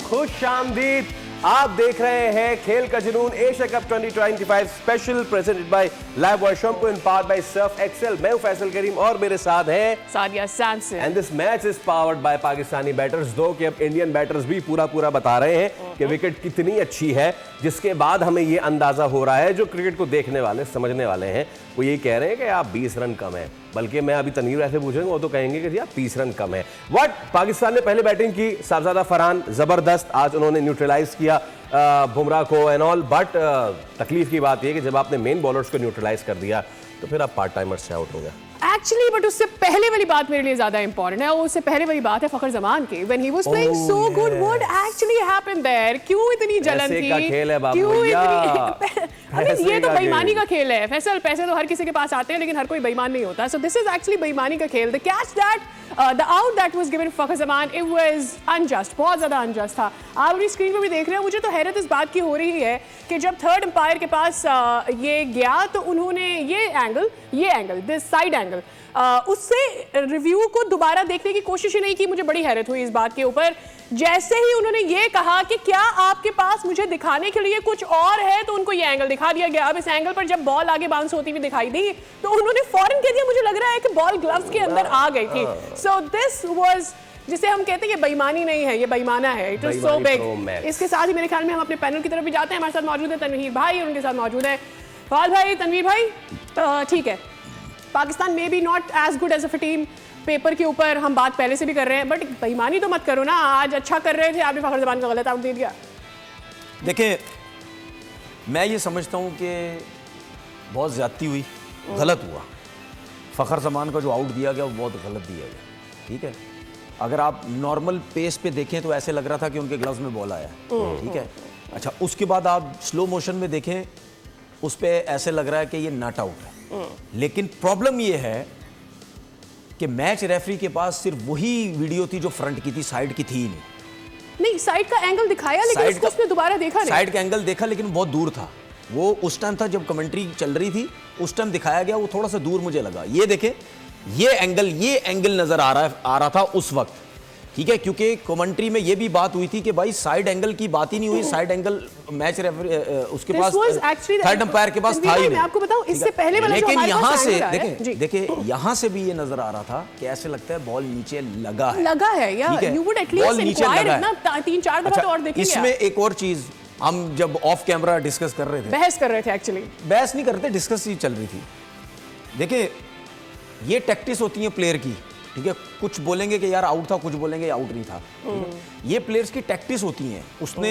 खुशामदीद। आप देख रहे हैं खेल का जुनून Asia Cup 2025 special presented by live voice shampoo in powered by Surf Excel. मैं हूं फैसल करीम और मेरे साथ हैं Sadia Samson. And this match is powered by Pakistani batters. दो कि अब इंडियन बैटर्स भी पूरा बता रहे हैं कि विकेट कितनी अच्छी है, जिसके बाद हमें ये अंदाजा हो रहा है, जो क्रिकेट को देखने वाले समझने वाले हैं वो ये कह रहे हैं कि आप 20 रन कम है। बल्कि मैं अभी तनवीर ऐसे पूछेंगे वो तो कहेंगे कि जी आप 30 रन कम है। व्हाट, पाकिस्तान ने पहले बैटिंग की, साहबजादा फरहान जबरदस्त, आज उन्होंने न्यूट्रलाइज किया बुमराह को एंड ऑल, बट तकलीफ की बात यह कि जब आपने मेन बॉलर्स को न्यूट्रलाइज कर दिया तो फिर आप पार्ट टाइमर्स से आउट हो गए। एक्चुअली बट उससे पहले वाली बात मेरे लिए ज्यादा इंपॉर्टेंट है। उससे पहले वाली बात है फखर जमान की, when he was playing so good, what actually happened there? क्यों इतनी जलन थी? का खेल है बाबू, क्यों इतनी ये तो बेईमानी का खेल है फैसल। पैसे तो हर किसी के पास आते हैं लेकिन हर कोई बेईमान नहीं होता। सो दिस इज एक्चुअली बेईमानी का खेल। The catch that the out that was given Fakhar Zaman, it was unjust, बहुत ज्यादा अनजस्ट था। आप अपनी स्क्रीन पर भी देख रहे हैं। मुझे तो हैरत इस बात की हो रही है कि जब थर्ड अंपायर के पास ये गया तो उन्होंने ये एंगल दिस साइड एंगल उससे रिव्यू को दोबारा देखने की कोशिश ही नहीं की। मुझे बड़ी हैरत हुई इस बात के ऊपर। जैसे ही उन्होंने ये कहा कि क्या आपके पास मुझे दिखाने के लिए कुछ और है, तो उनको ये एंगल दिखा दिया गया। अब इस एंगल पर जब बॉल आगे बाउंस होती हुई दिखाई दी तो उन्होंने फौरन कह दिया, मुझे लग रहा है कि बॉल ग्लव्स के अंदर आ गई थी। सो दिस वाज, जिसे हम कहते हैं ये बेईमानी नहीं है, ये बेईमाना है। It is so big. इसके साथ ही मेरे ख्याल में हम अपने पैनल की तरफ भी जाते हैं। हमारे साथ मौजूद है तनवीर भाई और उनके साथ मौजूद है फवाद भाई। तनवीर भाई, ठीक है, पाकिस्तान में भी not as good as a team paper के ऊपर, हम बात पहले से भी कर रहे हैं, बट बेईमानी तो मत करो ना। आज अच्छा कर रहे थे, आपने फखर जमान का गलत आउट दे दिया। देखिए, मैं ये समझता हूँ कि बहुत ज़्यादती हुई, गलत हुआ। फखर जमान का जो आउट दिया गया वो बहुत गलत दिया गया। ठीक है, अगर आप नॉर्मल पेस पे देखें तो ऐसे लग रहा था कि उनके ग्लव्स में बॉल आया। ठीक है, अच्छा, उसके बाद आप स्लो मोशन में देखें, उस पर ऐसे लग रहा है कि ये नॉट आउट है। लेकिन प्रॉब्लम ये है कि मैच रेफरी के पास सिर्फ वही वीडियो थी जो फ्रंट की थी, साइड की थी ही नहीं। साइड का एंगल दिखाया लेकिन उसने दोबारा देखा नहीं। साइड का एंगल देखा लेकिन बहुत दूर था। वो उस टाइम था जब कमेंट्री चल रही थी, उस टाइम दिखाया गया, वो थोड़ा सा दूर मुझे लगा। ये देखें, ये एंगल नजर आ रहा था उस वक्त। ठीक है, क्योंकि कमेंट्री में ये भी बात हुई थी कि भाई साइड एंगल की बात ही नहीं हुई। साइड एंगल मैच रेफरी उसके पास थर्ड अंपायर के पास था ही नहीं। मैं आपको बताऊं, इससे पहले वाला लेकिन यहाँ से देखिए, यहाँ से भी ये नजर आ रहा था कि ऐसे लगता है बॉल नीचे लगा है यार। यू वुड एटलीस्ट इंक्वायर इतना 3-4 दफा तो और देखेंगे। इसमें एक और चीज हम जब ऑफ कैमरा डिस्कस कर रहे थे, बहस कर रहे थे, एक्चुअली बहस नहीं करते, डिस्कस ही चल रही थी। देखिए, ये टैक्टिस होती है प्लेयर की। ठीक है, कुछ बोलेंगे कि यार आउट था, कुछ बोलेंगे आउट नहीं था। ये प्लेयर्स की टैक्टिस होती हैं। उसने